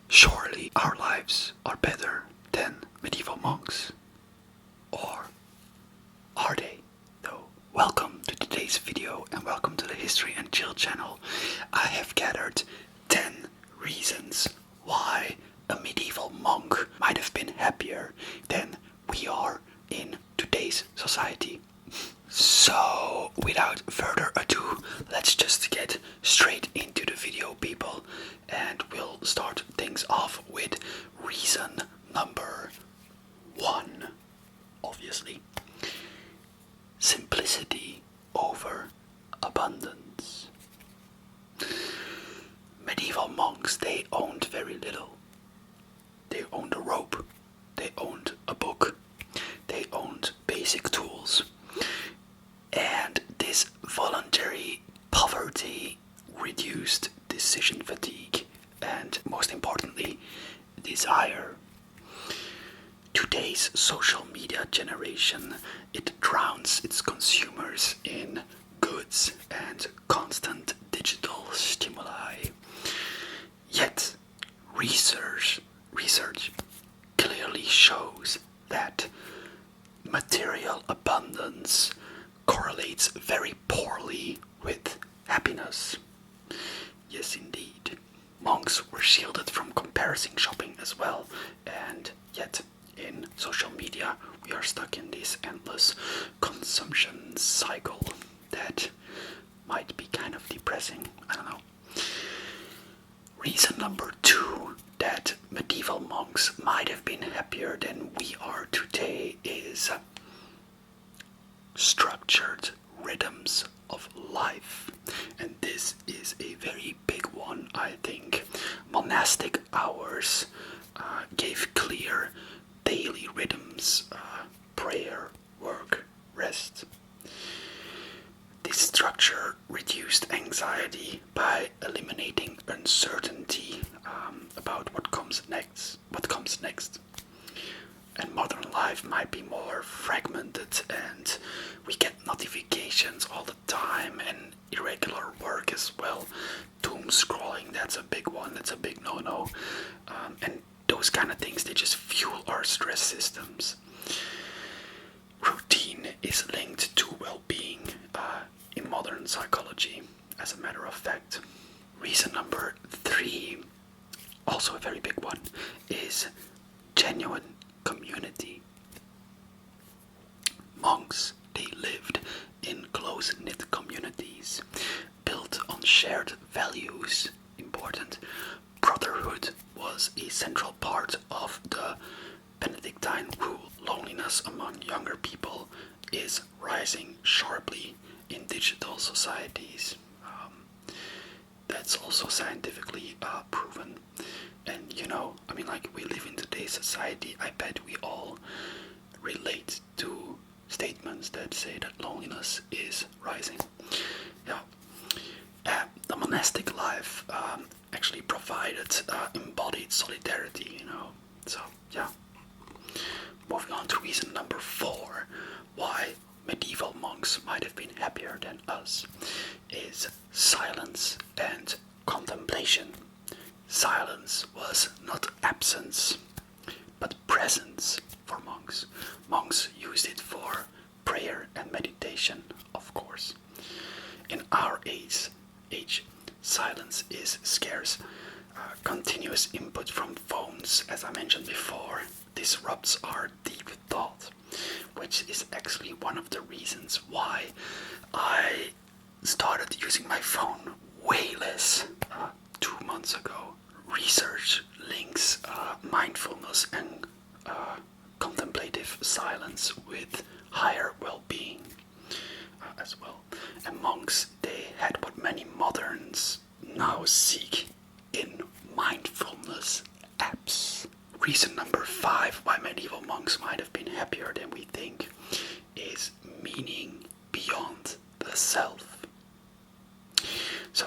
Surely our lives are better than medieval monks. Or are they, though? Welcome to today's video and welcome to the History and Chill channel. I have gathered 10 reasons why a medieval monk might have been happier than we are in today's society. So, without further ado, let's just get straight into the video, people, and we'll start things off with reason number 1, obviously. Simplicity over abundance. Medieval monks, they owned very little. They owned a rope, they owned a book, they owned basic tools. And this voluntary poverty reduced decision fatigue and, most importantly, desire. Today's social media generation, it drowns its consumers in goods and constant digital stimuli. Yet, research clearly shows that material abundance correlates very poorly with happiness. Yes, indeed. Monks were shielded from comparison shopping as well, and yet in social media we are stuck in this endless consumption cycle that might be kind of depressing. I don't know. Reason number 2 that medieval monks might have been happier than we are today is structured rhythms of life. And this is a very big one, I think. Monastic hours gave clear daily rhythms, prayer, work, rest. This structure reduced anxiety by eliminating uncertainty about what comes next. And modern life might be more fragmented, and we get notifications all the time and irregular work as well. Doom scrolling, that's a big one, that's a big no-no. And those kind of things, they just fuel our stress systems. Routine is linked to well-being in modern psychology, as a matter of fact. Reason number 3, also a very big one, is genuine community. Monks, they lived in close-knit communities, built on shared values. Important. Brotherhood was a central part of the Benedictine rule. Loneliness among younger people is rising sharply in digital societies. That's also scientifically proven. And we live in today's society. I bet we all relate to statements that say that loneliness is rising. The monastic life actually provided embodied solidarity, So, moving on to reason number 4, why medieval monks might have been happier than us, is silence and contemplation. Silence was not absence, but presence for monks. Monks used it for prayer and meditation, of course. In our age, silence is scarce. Continuous input from phones, as I mentioned before, disrupts our deep thought, which is actually one of the reasons why I started using my phone way less 2 months ago. Research links mindfulness and contemplative silence with higher well-being as well. And monks, they had what many moderns now seek in mindfulness apps. Reason number 5 why medieval monks might have been happier than we think is meaning beyond the self. So,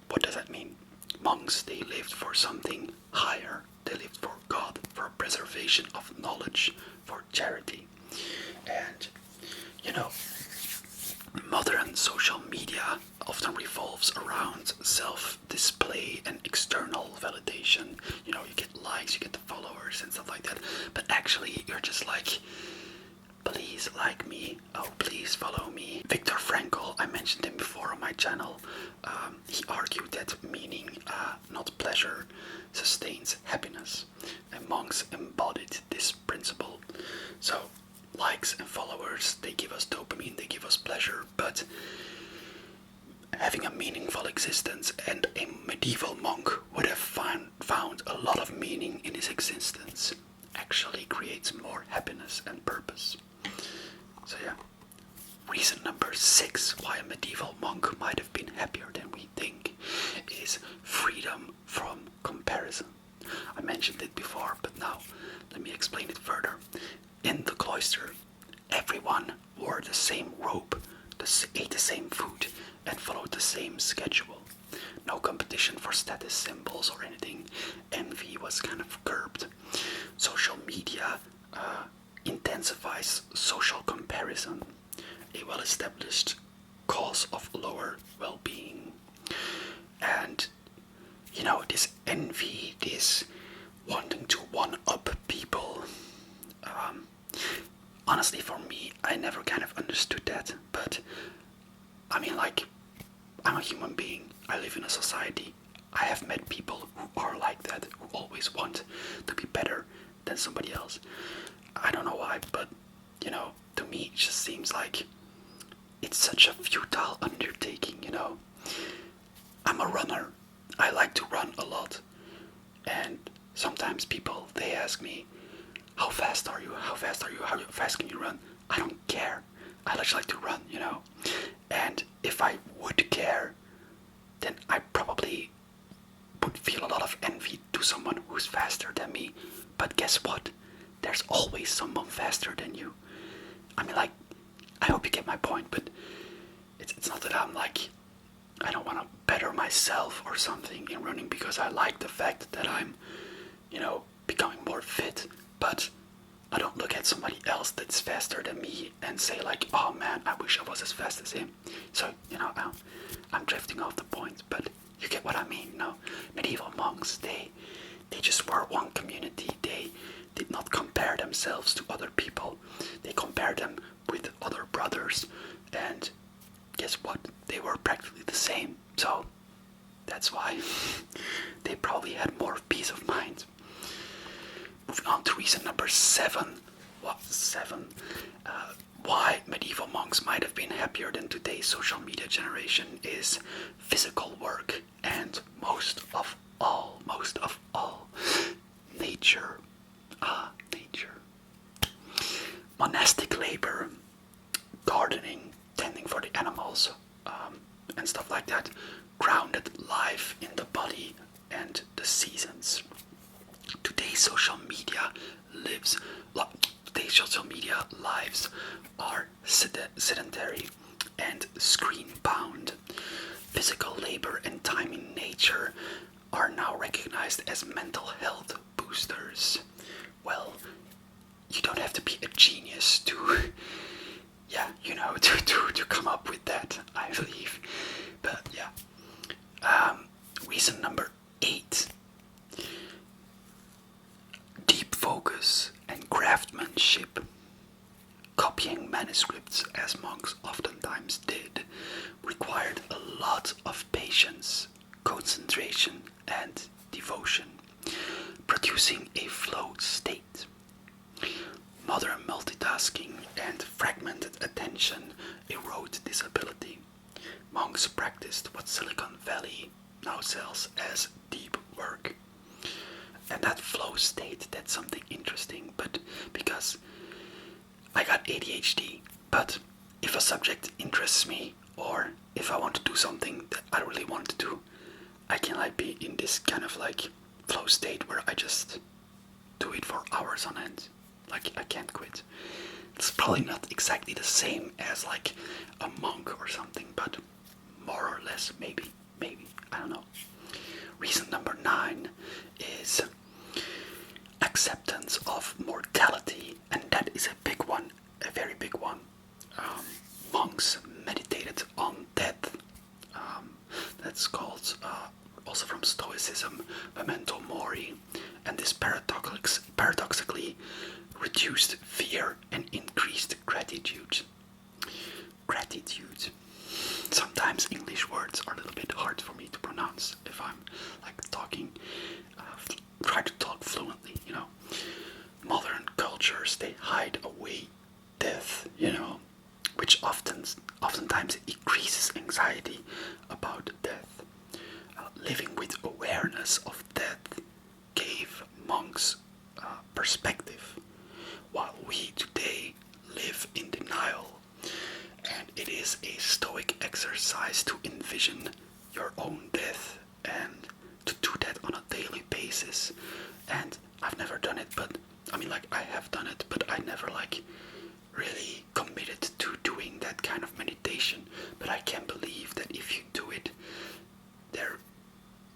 what does that mean? Monks, they lived for something higher. They lived for God, for preservation of knowledge, for charity. And, Modern social media often revolves around self-display and external validation. You know, you get likes, you get the followers and stuff like that. But actually, you're just like, please like me, oh please follow me. Viktor Frankl, I mentioned him before on my channel. He argued that meaning, not pleasure, sustains happiness. And monks embodied this principle. So, likes and followers, they give us dopamine, they give us pleasure, but having a meaningful existence, and a medieval monk would have found a lot of meaning in his existence, actually creates more happiness and purpose. So yeah, reason number 6 why a medieval monk might have been happier than we think is freedom from comparison. I mentioned it before, but now let me explain it further. In the cloister, everyone wore the same robe, ate the same food, and followed the same schedule. No competition for status symbols or anything. Envy was kind of curbed. Social media intensifies social comparison, a well-established cause of lower well-being. And, you know, this envy, this wanting to one-up people, honestly, for me, I never kind of understood that. But I mean, like, I'm a human being, I live in a society, I have met people who are like that, who always want to be better than somebody else. I don't know why, but, you know, to me it just seems like it's such a futile undertaking, you know. I'm a runner, I like to run a lot, and sometimes people, they ask me, how fast are you, how fast are you, how fast can you run? I don't care, I just like to run, you know. And if I would care, then I probably would feel a lot of envy to someone who's faster than me. But guess what? There's always someone faster than you. I mean, like, I hope you get my point, but it's not that I'm like, I don't want to better myself or something in running because I like the fact that I'm, you know, becoming more fit. But I don't look at somebody else that's faster than me and say like, oh man, I wish I was as fast as him. So, you know, I'm drifting off the point, but you get what I mean, you know. Medieval monks, they just were one community. They did not compare themselves to other people. They compared them with other brothers, and guess what? They were practically the same. So that's why they probably had more peace of mind. Moving on to reason number 7. Why medieval monks might have been happier than today's social media generation is physical work, and most of all, nature. Nature. Monastic labor, gardening, tending for the animals, and stuff like that, grounded life in the body and the seasons. Today's social media lives are sedentary and screen-bound. Physical labor and time in nature are now recognized as mental health boosters. Well, you don't have to be a genius to, yeah, you know, to come up with that, I believe. But yeah, reason number 8. Deep focus and craftsmanship. Copying manuscripts, as monks oftentimes did, required a lot of patience, concentration, and devotion, producing a flow state. Modern multitasking and fragmented attention erode this ability. Monks practiced what Silicon Valley now sells as deep work. And that flow state, that's something interesting, but because I got ADHD, but if a subject interests me, or if I want to do something that I really want to do, I can like be in this kind of like flow state where I just do it for hours on end. Like, I can't quit. It's probably not exactly the same as like a monk or something, but more or less, maybe, I don't know. Reason number 9 is acceptance of mortality, and that is a big one, a very big one. Monks meditated and this paradoxically reduced fear and increased gratitude. Gratitude. Sometimes English words are a little bit hard for me to pronounce if I'm like talking, try to talk fluently, you know. Modern cultures, they hide away death, you know, which oftentimes increases anxiety about death. Living with awareness of death gave monks perspective, while we today live in denial. And it is a stoic exercise to envision your own death and to do that on a daily basis. And I've never done it, but I mean, like, I have done it, but I never like really committed to doing that kind of meditation. But I can believe that if you do it, there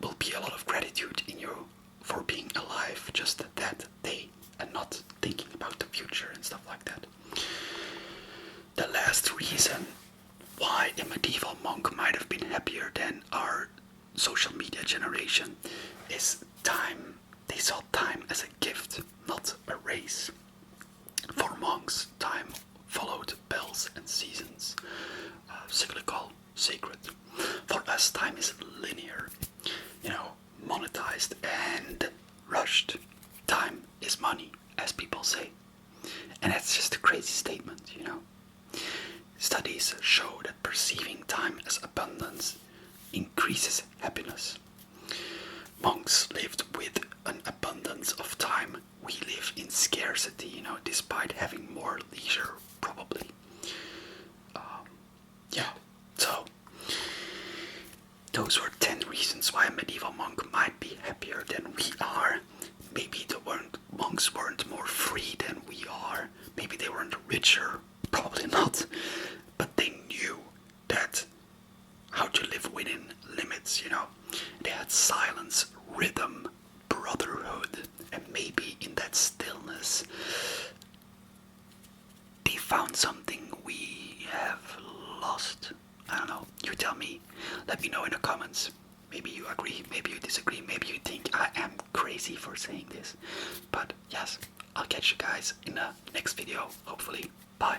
will be a lot of gratitude in you for being alive just that day and not thinking about the future and stuff like that. The last reason why a medieval monk might have been happier than our social media generation is time. They saw time as a gift, not a race. For monks, time followed bells and seasons, cyclical, sacred. For us, time is linear, you know, monetized and rushed. Time is money, as people say. And that's just a crazy statement, you know. Studies show that perceiving time as abundance increases happiness. Monks lived with an abundance of time. We live in scarcity, you know, despite having more leisure, probably. Yeah, so those were 10 reasons why a medieval monk might be happier than we are. Maybe the monks weren't more free than we are. Maybe they weren't richer. Probably not. But they knew that how to live within limits, you know. They had silence, rhythm, brotherhood, and maybe in that stillness they found something we have lost. I don't know. You tell me. Let me know in the comments. Maybe you agree, maybe you disagree, maybe you think I am crazy for saying this. But yes, I'll catch you guys in the next video, hopefully. Bye.